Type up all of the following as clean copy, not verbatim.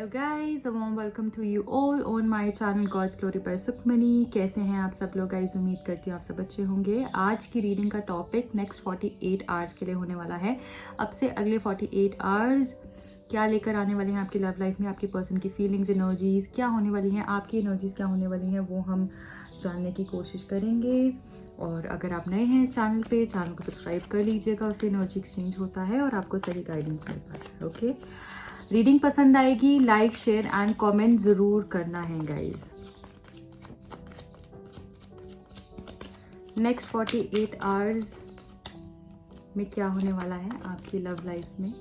Hello guys, warm welcome to you all on my channel God's glory by Sukhmani. कैसे हैं आप सब लोग गाइस? उम्मीद करती हूँ आप सब अच्छे होंगे। आज की रीडिंग का टॉपिक नेक्स्ट 48 आवर्स के लिए होने वाला है। अब से अगले 48 आवर्स क्या लेकर आने वाले हैं आपकी लव लाइफ में, आपकी पर्सन की फीलिंग्स, एनर्जीज क्या होने वाली हैं, आपकी एनर्जीज क्या होने वाली हैं, वो हम जानने की कोशिश करेंगे। और अगर आप नए हैं इस चैनल पे, चैनल को सब्सक्राइब कर लीजिएगा, उससे एनर्जी एक्सचेंज होता है और आपको सही गाइडेंस मिल पाता है। ओके, रीडिंग पसंद आएगी, लाइक शेयर एंड कमेंट ज़रूर करना है गाइस। नेक्स्ट 48 आवर्स में क्या होने वाला है आपकी लव लाइफ में।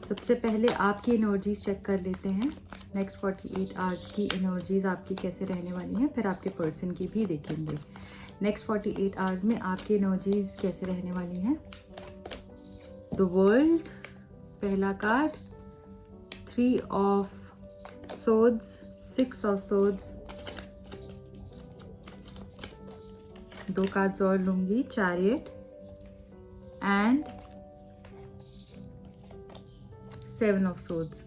सबसे पहले आपकी एनर्जीज चेक कर लेते हैं। नेक्स्ट 48 आवर्स की एनर्जीज आपकी कैसे रहने वाली हैं, फिर आपके पर्सन की भी देखेंगे। नेक्स्ट 48 आवर्स में आपकी एनर्जीज कैसे रहने वाली हैं। द वर्ल्ड, पहला card, 3 of swords, 6 of swords, 2 cards और लूंगी, chariot and 7 of swords।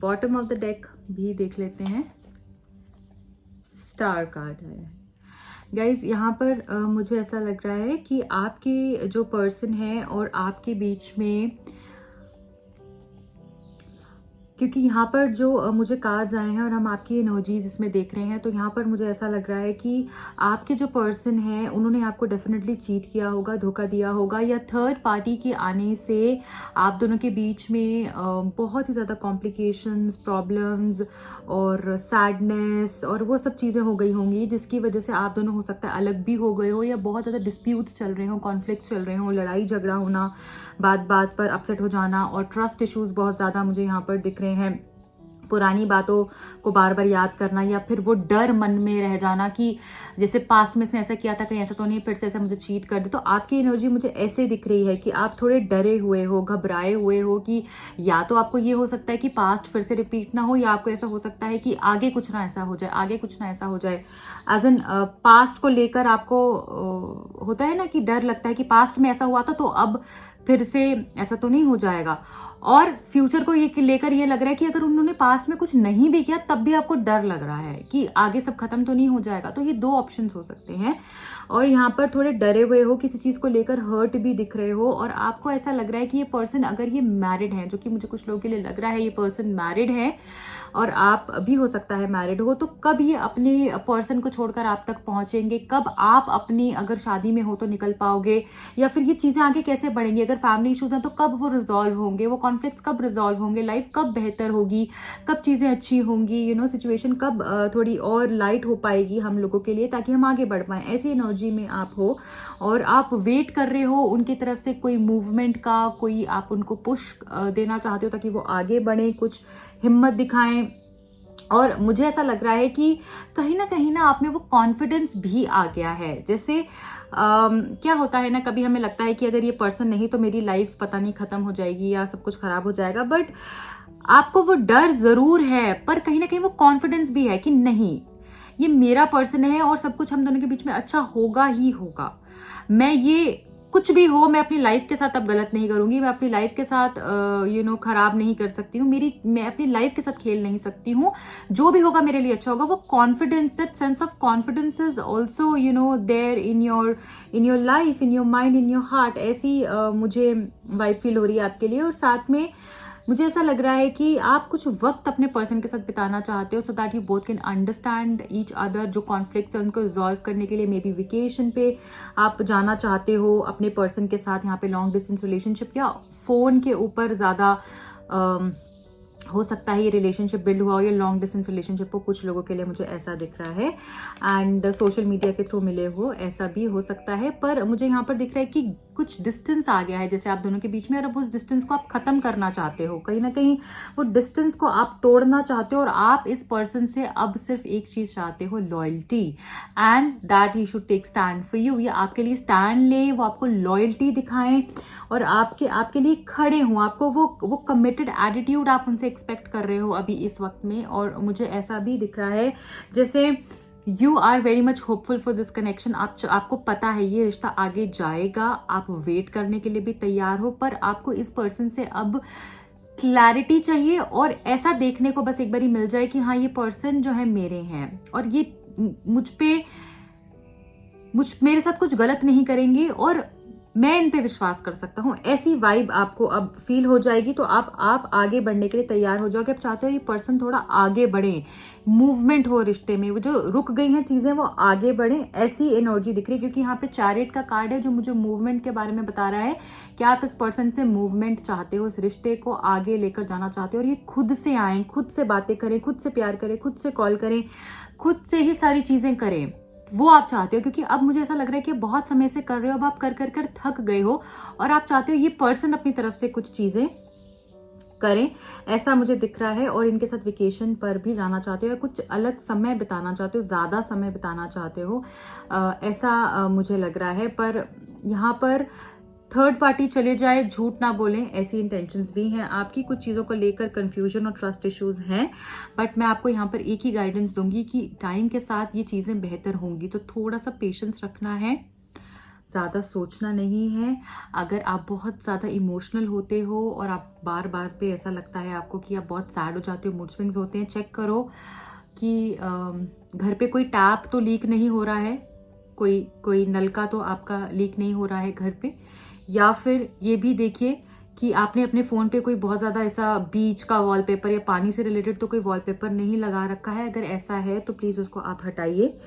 Bottom of the deck भी देख लेते हैं, स्टार कार्ड है। गाइज यहाँ पर मुझे ऐसा लग रहा है कि आपके जो पर्सन है और आपके बीच में, क्योंकि यहाँ पर जो मुझे कार्ड्स आए हैं और हम आपकी एनर्जीज इसमें देख रहे हैं, तो यहाँ पर मुझे ऐसा लग रहा है कि आपके जो पर्सन हैं उन्होंने आपको डेफिनेटली चीट किया होगा, धोखा दिया होगा, या थर्ड पार्टी के आने से आप दोनों के बीच में बहुत ही ज़्यादा कॉम्प्लिकेशंस, प्रॉब्लम्स और सैडनेस और वो सब चीज़ें हो गई होंगी, जिसकी वजह से आप दोनों हो सकता है अलग भी हो गए हो, या बहुत ज़्यादा डिस्प्यूट्स चल रहे हो, कॉन्फ्लिक्ट चल रहे हो, लड़ाई झगड़ा होना, बात बात पर अपसेट हो जाना, और ट्रस्ट इश्यूज बहुत ज़्यादा मुझे यहाँ पर दिख रहे हैं। पुरानी बातों को बार बार याद करना, या फिर वो डर मन में रह जाना कि जैसे पास में इसने ऐसा किया था, कहीं ऐसा तो नहीं फिर से ऐसा मुझे चीट कर दे। तो आपकी एनर्जी मुझे ऐसे दिख रही है कि आप थोड़े डरे हुए हो, घबराए हुए हो कि या तो आपको ये हो सकता है कि पास्ट फिर से रिपीट ना हो, या आपको ऐसा हो सकता है कि आगे कुछ ना ऐसा हो जाए, आगे कुछ ना ऐसा हो जाए। एज एन पास्ट को लेकर आपको होता है ना कि डर लगता है कि पास्ट में ऐसा हुआ था तो अब फिर से ऐसा तो नहीं हो जाएगा। और फ्यूचर को ये लेकर ये लग रहा है कि अगर उन्होंने पास्ट में कुछ नहीं भी किया तब भी आपको डर लग रहा है कि आगे सब खत्म तो नहीं हो जाएगा। तो ये 2 ऑप्शंस हो सकते हैं। और यहाँ पर थोड़े डरे हुए हो, किसी चीज़ को लेकर हर्ट भी दिख रहे हो, और आपको ऐसा लग रहा है कि ये पर्सन, अगर ये मैरिड है, जो कि मुझे कुछ लोगों के लिए लग रहा है ये पर्सन मैरिड है और आप भी हो सकता है मैरिड हो, तो कब ये अपने पर्सन को छोड़कर आप तक पहुंचेंगे, कब आप अपनी, अगर शादी में हो तो निकल पाओगे, या फिर ये चीज़ें आगे कैसे बढ़ेंगी, अगर फैमिली इश्यूज हैं तो कब वो रिजॉल्व होंगे, वो कॉन्फ्लिक्ट्स कब रिजॉल्व होंगे, लाइफ कब बेहतर होगी, कब चीज़ें अच्छी होंगी, सिचुएशन कब थोड़ी और लाइट हो पाएगी हम लोगों के लिए, ताकि हम आगे बढ़ पाएं। ऐसी एनर्जी में आप हो और आप वेट कर रहे हो उनकी तरफ से कोई मूवमेंट का, कोई आप उनको पुश देना चाहते हो ताकि वो आगे बढ़े, कुछ हिम्मत दिखाएं। और मुझे ऐसा लग रहा है कि कहीं ना आप में वो कॉन्फिडेंस भी आ गया है। जैसे क्या होता है ना, कभी हमें लगता है कि अगर ये पर्सन नहीं तो मेरी लाइफ पता नहीं खत्म हो जाएगी या सब कुछ खराब हो जाएगा, बट आपको वो डर जरूर है, पर कहीं ना कहीं वो कॉन्फिडेंस भी है कि नहीं, ये मेरा पर्सन है और सब कुछ हम दोनों के बीच में अच्छा होगा ही होगा। मैं ये कुछ भी हो, मैं अपनी लाइफ के साथ अब गलत नहीं करूंगी, मैं अपनी लाइफ के साथ खराब नहीं कर सकती हूँ, मैं अपनी लाइफ के साथ खेल नहीं सकती हूँ, जो भी होगा मेरे लिए अच्छा होगा। वो confidence, that sense of confidence is also there in your life, in your mind, in your heart. ऐसी मुझे वाइब फील हो रही है आपके लिए। और साथ में मुझे ऐसा लग रहा है कि आप कुछ वक्त अपने पर्सन के साथ बिताना चाहते हो, so that you both can understand each other. जो कॉन्फ्लिक्ट्स है उनको रिजॉल्व करने के लिए मे बी वेकेशन पे आप जाना चाहते हो अपने पर्सन के साथ, यहाँ पे लॉन्ग डिस्टेंस रिलेशनशिप या फोन के ऊपर ज़्यादा हो सकता है ये रिलेशनशिप बिल्ड हुआ हो, या लॉन्ग डिस्टेंस रिलेशनशिप हो, कुछ लोगों के लिए मुझे ऐसा दिख रहा है। एंड सोशल मीडिया के थ्रू मिले हो, ऐसा भी हो सकता है। पर मुझे यहाँ पर दिख रहा है कि कुछ डिस्टेंस आ गया है जैसे आप दोनों के बीच में, और अब उस डिस्टेंस को आप खत्म करना चाहते हो। कहीं ना कहीं वो डिस्टेंस को आप तोड़ना चाहते हो, और आप इस पर्सन से अब सिर्फ एक चीज चाहते हो, loyalty, and that he should take stand for you. ये आपके लिए स्टैंड ले, वो आपको लॉयल्टी दिखाएं और आपके लिए खड़े हों। आपको वो कमिटेड एटीट्यूड आप उनसे एक्सपेक्ट कर रहे हो अभी इस वक्त में। और मुझे ऐसा भी दिख रहा है जैसे you are very much hopeful for this connection. आपको पता है ये रिश्ता आगे जाएगा, आप वेट करने के लिए भी तैयार हो, पर आपको इस पर्सन से अब क्लैरिटी चाहिए और ऐसा देखने को बस एक बारी मिल जाए कि हाँ ये पर्सन जो है मेरे हैं और ये मेरे साथ कुछ गलत नहीं करेंगे और मैं इन पे विश्वास कर सकता हूँ, ऐसी वाइब आपको अब फील हो जाएगी। तो आप आगे बढ़ने के लिए तैयार हो जाओगे। आप चाहते हो ये पर्सन थोड़ा आगे बढ़े, मूवमेंट हो रिश्ते में, वो जो रुक गई हैं चीजें वो आगे बढ़े, ऐसी एनर्जी दिख रही है। क्योंकि यहाँ पे चैरियट का कार्ड है जो मुझे मूवमेंट के बारे में बता रहा है कि आप इस पर्सन से मूवमेंट चाहते हो, इस रिश्ते को आगे लेकर जाना चाहते हो और ये खुद से आए, खुद से बातें करें, खुद से प्यार करें, खुद से कॉल करें, खुद से ही सारी चीजें करें, वो आप चाहते हो। क्योंकि अब मुझे ऐसा लग रहा है कि बहुत समय से कर रहे हो, अब आप कर कर कर थक गए हो और आप चाहते हो ये पर्सन अपनी तरफ से कुछ चीजें करें, ऐसा मुझे दिख रहा है। और इनके साथ वेकेशन पर भी जाना चाहते हो या कुछ अलग समय बिताना चाहते हो, ज्यादा समय बिताना चाहते हो, ऐसा मुझे लग रहा है। पर यहाँ पर थर्ड पार्टी चले जाए, झूठ ना बोलें, ऐसी इंटेंशंस भी हैं आपकी। कुछ चीज़ों को लेकर कंफ्यूजन और ट्रस्ट इश्यूज हैं, बट मैं आपको यहाँ पर एक ही गाइडेंस दूंगी कि टाइम के साथ ये चीज़ें बेहतर होंगी। तो थोड़ा सा पेशेंस रखना है, ज़्यादा सोचना नहीं है। अगर आप बहुत ज़्यादा इमोशनल होते हो और आप बार बार पे ऐसा लगता है आपको कि आप बहुत सैड हो जाते हो, मूड स्विंग्स होते हैं, चेक करो कि घर पे कोई टैप तो लीक नहीं हो रहा है, कोई नल का तो आपका लीक नहीं हो रहा है घर पे। या फिर ये भी देखिए कि आपने अपने फ़ोन पे कोई बहुत ज़्यादा ऐसा बीच का वॉलपेपर या पानी से रिलेटेड तो कोई वॉलपेपर नहीं लगा रखा है। अगर ऐसा है तो प्लीज़ उसको आप हटाइए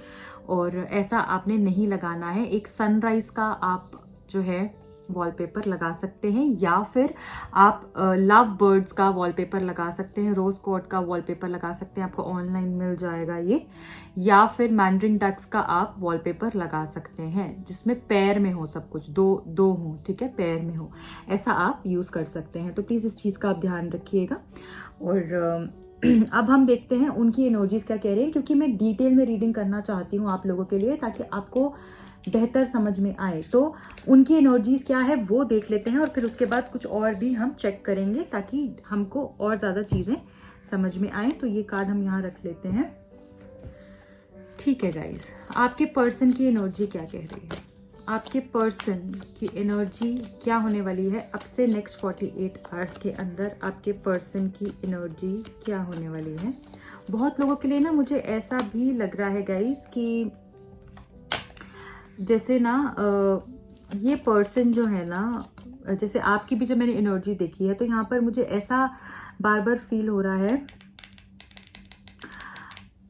और ऐसा आपने नहीं लगाना है। एक सनराइज का आप जो है वॉलपेपर लगा सकते हैं या फिर आप लव बर्ड्स का वॉलपेपर लगा सकते हैं, रोज कॉर्ड का वॉलपेपर लगा सकते हैं, आपको ऑनलाइन मिल जाएगा ये। या फिर मैंड्रिन डक्स का आप वॉलपेपर लगा सकते हैं जिसमें पैर में हो सब कुछ, दो हो, ठीक है, पैर में हो, ऐसा आप यूज कर सकते हैं। तो प्लीज इस चीज का आप ध्यान रखिएगा। और अब हम देखते हैं उनकी एनर्जीज क्या कह रही हैं, क्योंकि मैं डिटेल में रीडिंग करना चाहती हूँ आप लोगों के लिए ताकि आपको बेहतर समझ में आए। तो उनकी एनर्जीज क्या है वो देख लेते हैं और फिर उसके बाद कुछ और भी हम चेक करेंगे ताकि हमको और ज़्यादा चीज़ें समझ में आए। तो ये कार्ड हम यहाँ रख लेते हैं। ठीक है गाइज, आपके पर्सन की एनर्जी क्या कह रही है, आपके पर्सन की एनर्जी क्या होने वाली है अब से नेक्स्ट 48 आवर्स के अंदर, आपके पर्सन की एनर्जी क्या होने वाली है। बहुत लोगों के लिए ना मुझे ऐसा भी लग रहा है गाइज कि जैसे ना ये पर्सन जो है ना, जैसे आपकी भी जब मैंने एनर्जी देखी है तो यहाँ पर मुझे ऐसा बार बार फील हो रहा है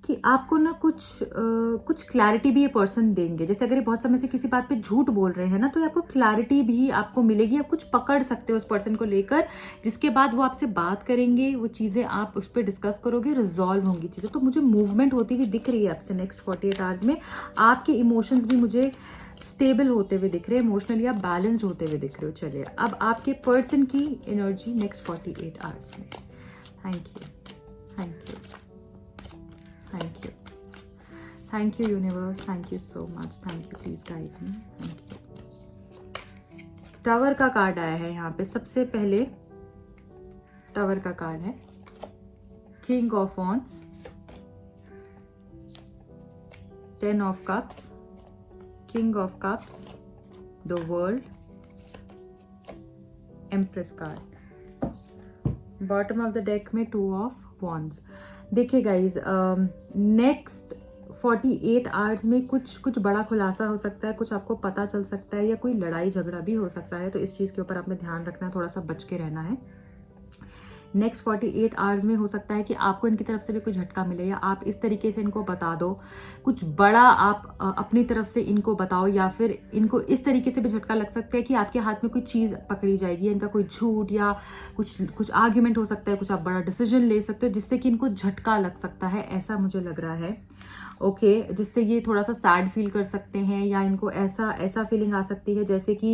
कि आपको ना कुछ क्लैरिटी भी ये पर्सन देंगे। जैसे अगर ये बहुत समय से किसी बात पे झूठ बोल रहे हैं ना तो ये आपको क्लैरिटी भी आपको मिलेगी, आप कुछ पकड़ सकते हो उस पर्सन को लेकर, जिसके बाद वो आपसे बात करेंगे, वो चीज़ें आप उस पर डिस्कस करोगे, रिजॉल्व होंगी चीज़ें। तो मुझे मूवमेंट होती हुई दिख रही है आपसे नेक्स्ट 48 आवर्स में। आपके इमोशंस भी मुझे स्टेबल होते हुए दिख रहे हैं, इमोशनली आप बैलेंस्ड होते हुए दिख रहे हो। चलिए अब आपके पर्सन की एनर्जी नेक्स्ट 48 आवर्स में। Thank you, thank you, thank you, thank you universe, thank you so much, thank you, please guide me, thank you. Tower का कार्ड आया है यहाँ पे। सबसे पहले टावर का कार्ड है, king of wands, 10 of cups, king of cups, the world, empress card, bottom of the deck में 2 ऑफ वॉन्ड्स। देखिए गाइज, नेक्स्ट 48 आवर्स में कुछ बड़ा खुलासा हो सकता है, कुछ आपको पता चल सकता है या कोई लड़ाई झगड़ा भी हो सकता है। तो इस चीज़ के ऊपर आपने ध्यान रखना है, थोड़ा सा बच के रहना है। नेक्स्ट 48 आवर्स में हो सकता है कि आपको इनकी तरफ से भी कोई झटका मिले या आप इस तरीके से इनको बता दो, कुछ बड़ा आप अपनी तरफ से इनको बताओ, या फिर इनको इस तरीके से भी झटका लग सकता है कि आपके हाथ में कोई चीज़ पकड़ी जाएगी, इनका कोई झूठ या कुछ आर्ग्यूमेंट हो सकता है, कुछ आप बड़ा डिसीजन ले सकते हो जिससे कि इनको झटका लग सकता है, ऐसा मुझे लग रहा है। ओके, जिससे ये थोड़ा सा सैड फील कर सकते हैं या इनको ऐसा फीलिंग आ सकती है जैसे कि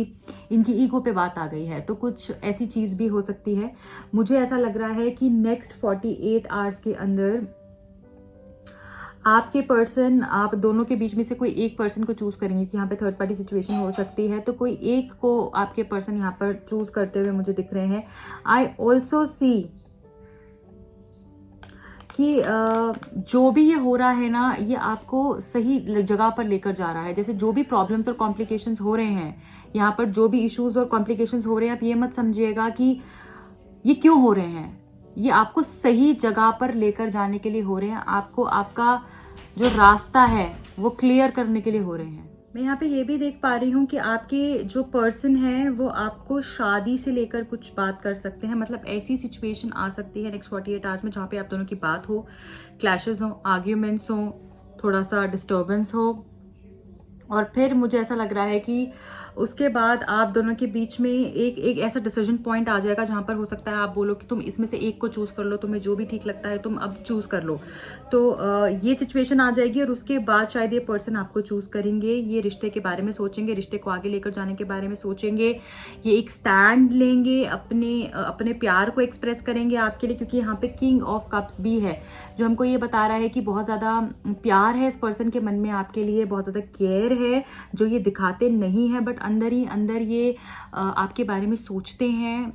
इनकी ईगो पे बात आ गई है, तो कुछ ऐसी चीज़ भी हो सकती है। मुझे ऐसा लग रहा है कि नेक्स्ट 48 आवर्स के अंदर आपके पर्सन, आप दोनों के बीच में से कोई एक पर्सन को चूज करेंगे कि यहाँ पे थर्ड पार्टी सिचुएशन हो सकती है, तो कोई एक को आपके पर्सन यहाँ पर चूज करते हुए मुझे दिख रहे हैं। आई ऑल्सो सी कि जो भी ये हो रहा है ना, ये आपको सही जगह पर लेकर जा रहा है। जैसे जो भी प्रॉब्लम्स और कॉम्प्लिकेशंस हो रहे हैं यहाँ पर, जो भी इश्यूज और कॉम्प्लिकेशंस हो रहे हैं, आप ये मत समझिएगा कि ये क्यों हो रहे हैं? ये आपको सही जगह पर लेकर जाने के लिए हो रहे हैं, आपको आपका जो रास्ता है वो क्लियर करने के लिए हो रहे हैं। मैं यहाँ पे ये भी देख पा रही हूँ कि आपके जो पर्सन है वो आपको शादी से लेकर कुछ बात कर सकते हैं, मतलब ऐसी सिचुएशन आ सकती है नेक्स्ट 48 आवर्स में जहाँ पे आप दोनों की बात हो, क्लैशेस हो, आर्ग्यूमेंट्स हो, थोड़ा सा डिस्टर्बेंस हो, और फिर मुझे ऐसा लग रहा है कि उसके बाद आप दोनों के बीच में एक ऐसा डिसीजन पॉइंट आ जाएगा जहां पर हो सकता है आप बोलो कि तुम इसमें से एक को चूज कर लो, तुम्हें जो भी ठीक लगता है तुम अब चूज कर लो। तो ये सिचुएशन आ जाएगी और उसके बाद शायद ये पर्सन आपको चूज करेंगे, ये रिश्ते के बारे में सोचेंगे, रिश्ते को आगे लेकर जाने के बारे में सोचेंगे, ये एक स्टैंड लेंगे, अपने प्यार को एक्सप्रेस करेंगे आपके लिए, क्योंकि यहाँ पे किंग ऑफ कप्स भी है जो हमको ये बता रहा है कि बहुत ज्यादा प्यार है इस पर्सन के मन में आपके लिए, बहुत ज्यादा केयर है जो ये दिखाते नहीं है, बट अंदर ही अंदर ये आपके बारे में सोचते हैं।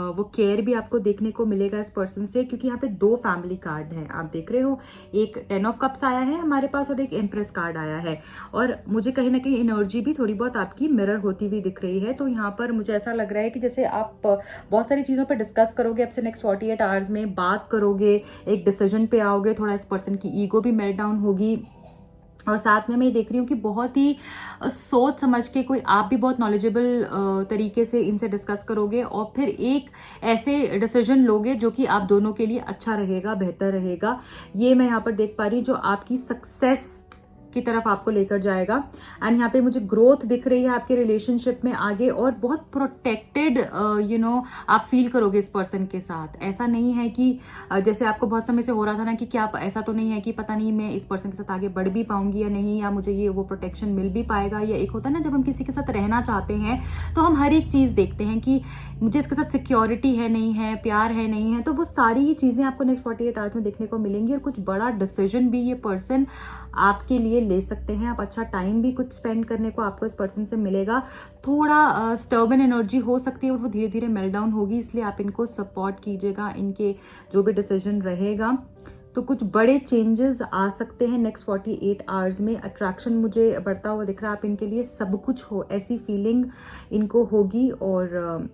वो केयर भी आपको देखने को मिलेगा इस पर्सन से, क्योंकि यहाँ पे 2 फैमिली कार्ड हैं आप देख रहे हो, एक 10 ऑफ कप्स आया है हमारे पास और एक एम्प्रेस कार्ड आया है, और मुझे कहीं ना कहीं एनर्जी भी थोड़ी बहुत आपकी मिरर होती हुई दिख रही है। तो यहाँ पर मुझे ऐसा लग रहा है कि जैसे आप बहुत सारी चीज़ों पर डिस्कस करोगे, आपसे नेक्स्ट 48 आवर्स में बात करोगे, एक डिसीजन पे आओगे, थोड़ा इस पर्सन की ईगो भी मेल्ट डाउन होगी, और साथ में मैं ये देख रही हूँ कि बहुत ही सोच समझ के कोई आप भी बहुत नॉलेजेबल तरीके से इनसे डिस्कस करोगे और फिर एक ऐसे डिसीजन लोगे जो कि आप दोनों के लिए अच्छा रहेगा, बेहतर रहेगा। ये मैं यहाँ पर देख पा रही हूँ जो आपकी सक्सेस की तरफ आपको लेकर जाएगा। एंड यहाँ पे मुझे ग्रोथ दिख रही है आपके रिलेशनशिप में आगे, और बहुत प्रोटेक्टेड आप फील करोगे इस पर्सन के साथ। ऐसा नहीं है कि जैसे आपको बहुत समय से हो रहा था ना कि क्या ऐसा तो नहीं है कि पता नहीं मैं इस पर्सन के साथ आगे बढ़ भी पाऊंगी या नहीं, या मुझे ये वो प्रोटेक्शन मिल भी पाएगा। या एक होता है ना जब हम किसी के साथ रहना चाहते हैं तो हम हर एक चीज देखते हैं कि मुझे इसके साथ सिक्योरिटी है नहीं है, प्यार है नहीं है, तो वो सारी ही चीजें आपको नेक्स्ट 48 आवर्स में देखने को मिलेंगी। और कुछ बड़ा डिसीजन भी ये पर्सन आपके लिए ले सकते हैं। आप अच्छा टाइम भी कुछ स्पेंड करने को आपको इस पर्सन से मिलेगा। थोड़ा स्टर्बन एनर्जी हो सकती है और वो धीरे धीरे मेल्ट डाउन होगी, इसलिए आप इनको सपोर्ट कीजिएगा, इनके जो भी डिसीजन रहेगा। तो कुछ बड़े चेंजेस आ सकते हैं नेक्स्ट 48 आवर्स में। अट्रैक्शन मुझे बढ़ता हुआ दिख रहा है, आप इनके लिए सब कुछ हो ऐसी फीलिंग इनको होगी। और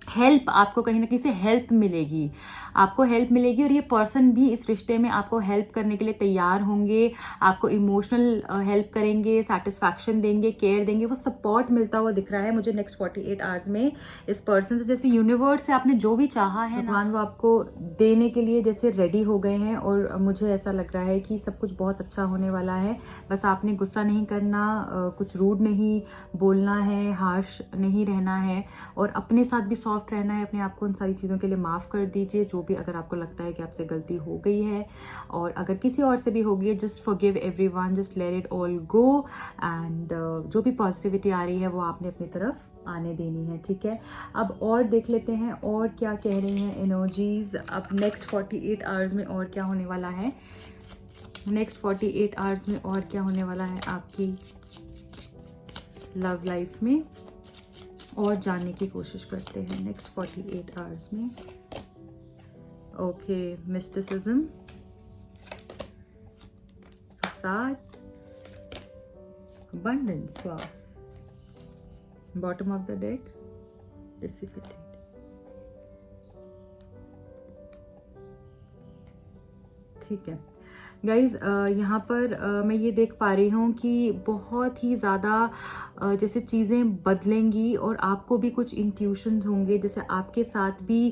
हेल्प, आपको कहीं ना कहीं से हेल्प मिलेगी, आपको हेल्प मिलेगी, और ये पर्सन भी इस रिश्ते में आपको हेल्प करने के लिए तैयार होंगे, आपको इमोशनल हेल्प करेंगे, सेटिस्फैक्शन देंगे, केयर देंगे, वो सपोर्ट मिलता हुआ दिख रहा है मुझे नेक्स्ट 48 आवर्स में इस पर्सन से। जैसे यूनिवर्स से आपने जो भी चाहा है भगवान वो आपको देने के लिए जैसे रेडी हो गए हैं, और मुझे ऐसा लग रहा है कि सब कुछ बहुत अच्छा होने वाला है। बस आपने गुस्सा नहीं करना, कुछ रूड नहीं बोलना है, हार्श नहीं रहना है, और अपने साथ भी सॉफ्ट रहना है, अपने आप को उन सारी चीज़ों के लिए माफ़ कर दीजिए जो भी अगर आपको लगता है कि आपसे गलती हो गई है, और अगर किसी और से भी हो गई है, just forgive everyone, just let it all go. And जो भी पॉजिटिविटी आ रही है वो आपने अपनी तरफ आने देनी है, ठीक है। अब और देख लेते हैं और क्या कह रही हैं एनर्जीज अब नेक्स्ट 48 आवर्स में, और क्या होने वाला है नेक्स्ट 48 आवर्स में, और क्या होने वाला है आपकी लव लाइफ में, और जानने की कोशिश करते हैं नेक्स्ट 48 आवर्स में। ओके, मिस्टिसिज्म, फसाद, abundance, wow, bottom of the deck, dissipated। ठीक है गाइज, यहाँ पर मैं ये देख पा रही हूँ कि बहुत ही ज़्यादा जैसे चीज़ें बदलेंगी, और आपको भी कुछ इंट्यूशंस होंगे, जैसे आपके साथ भी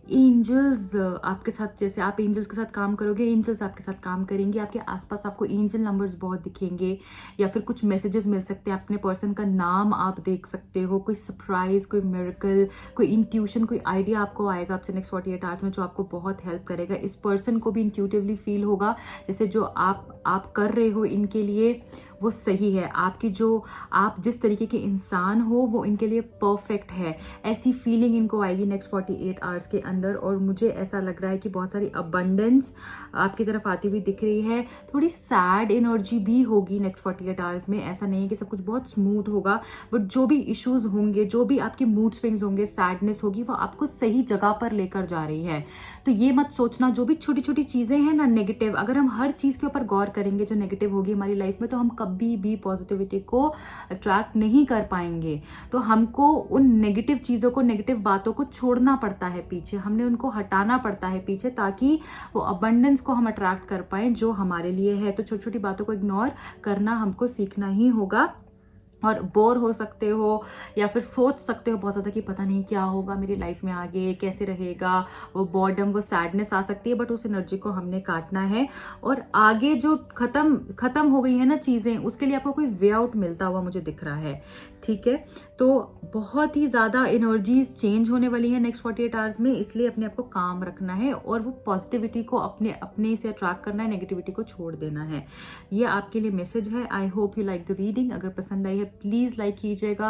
एंजल्स आपके साथ, जैसे आप एंजल्स के साथ काम करोगे, एंजल्स आपके साथ काम करेंगे, आपके आसपास आपको एंजल नंबर्स बहुत दिखेंगे, या फिर कुछ मैसेजेस मिल सकते हैं, अपने पर्सन का नाम आप देख सकते हो, कोई सरप्राइज, कोई मिरेकल, कोई इंट्यूशन, कोई आइडिया आपको आएगा आपसे नेक्स्ट 48 आवर्स में जो आपको बहुत हेल्प करेगा। इस पर्सन को भी इंट्यूटिवली फील होगा जैसे जो आप कर रहे हो इनके लिए वो सही है, आपकी जो आप जिस तरीके के इंसान हो वो इनके लिए परफेक्ट है, ऐसी फीलिंग इनको आएगी नेक्स्ट 48 आवर्स के अंदर। और मुझे ऐसा लग रहा है कि बहुत सारी अबंडेंस आपकी तरफ आती हुई दिख रही है। थोड़ी सैड एनर्जी भी होगी नेक्स्ट 48 आवर्स में, ऐसा नहीं है कि सब कुछ बहुत स्मूथ होगा, बट जो भी इश्यूज होंगे, जो भी आपके मूड स्विंग्स होंगे, सैडनेस होगी, वो आपको सही जगह पर लेकर जा रही है। तो ये मत सोचना जो भी छोटी छोटी चीज़ें हैं ना नेगेटिव, अगर हम हर चीज़ के ऊपर गौर करेंगे जो नेगेटिव होगी हमारी लाइफ में, तो हम कभी भी पॉजिटिविटी को अट्रैक्ट नहीं कर पाएंगे। तो हमको उन नेगेटिव चीज़ों को, नेगेटिव बातों को छोड़ना पड़ता है पीछे, हमने उनको हटाना पड़ता है पीछे, ताकि वो अबंडेंस को हम अट्रैक्ट कर पाएं जो हमारे लिए है। तो छोटी छोटी बातों को इग्नोर करना हमको सीखना ही होगा। और बोर हो सकते हो या फिर सोच सकते हो बहुत ज़्यादा कि पता नहीं क्या होगा मेरी लाइफ में आगे, कैसे रहेगा, वो बॉर्डम, वो सैडनेस आ सकती है, बट उस एनर्जी को हमने काटना है। और आगे जो खत्म हो गई है ना चीज़ें, उसके लिए आपको कोई वे आउट मिलता हुआ मुझे दिख रहा है, ठीक है। तो बहुत ही ज़्यादा एनर्जीज चेंज होने वाली है नेक्स्ट 48 आवर्स में, इसलिए अपने आप को काम रखना है और वो पॉजिटिविटी को अपने से अट्रैक्ट करना है, नेगेटिविटी को छोड़ देना है। ये आपके लिए मैसेज है। I hope you like the reading. अगर पसंद आई है प्लीज़ लाइक कीजिएगा।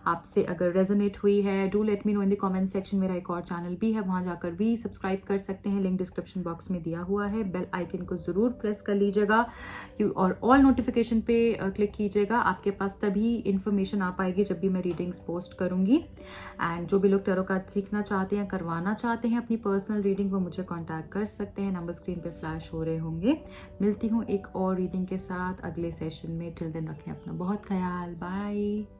आपसे अगर रेजोनेट हुई है do let me know in the comment section. मेरा एक और चैनल भी है, वहाँ जाकर भी सब्सक्राइब कर सकते हैं, लिंक डिस्क्रिप्शन बॉक्स में दिया हुआ है। बेल आइकन को ज़रूर प्रेस कर लीजिएगा और ऑल नोटिफिकेशन पे क्लिक कीजिएगा। आपके पास तभी इन्फॉर्मेशन आ पाएगी जब भी मैं रीडिंग्स पोस्ट करूँगी। एंड जो भी लोग टैरो कार्ड सीखना चाहते हैं, करवाना चाहते हैं अपनी पर्सनल रीडिंग, वो मुझे कॉन्टैक्ट कर सकते हैं, नंबर स्क्रीन पे फ्लैश हो रहे होंगे। मिलती हूँ एक और रीडिंग के साथ अगले सेशन में। टिल देन रखें अपना बहुत ख्याल। बाय।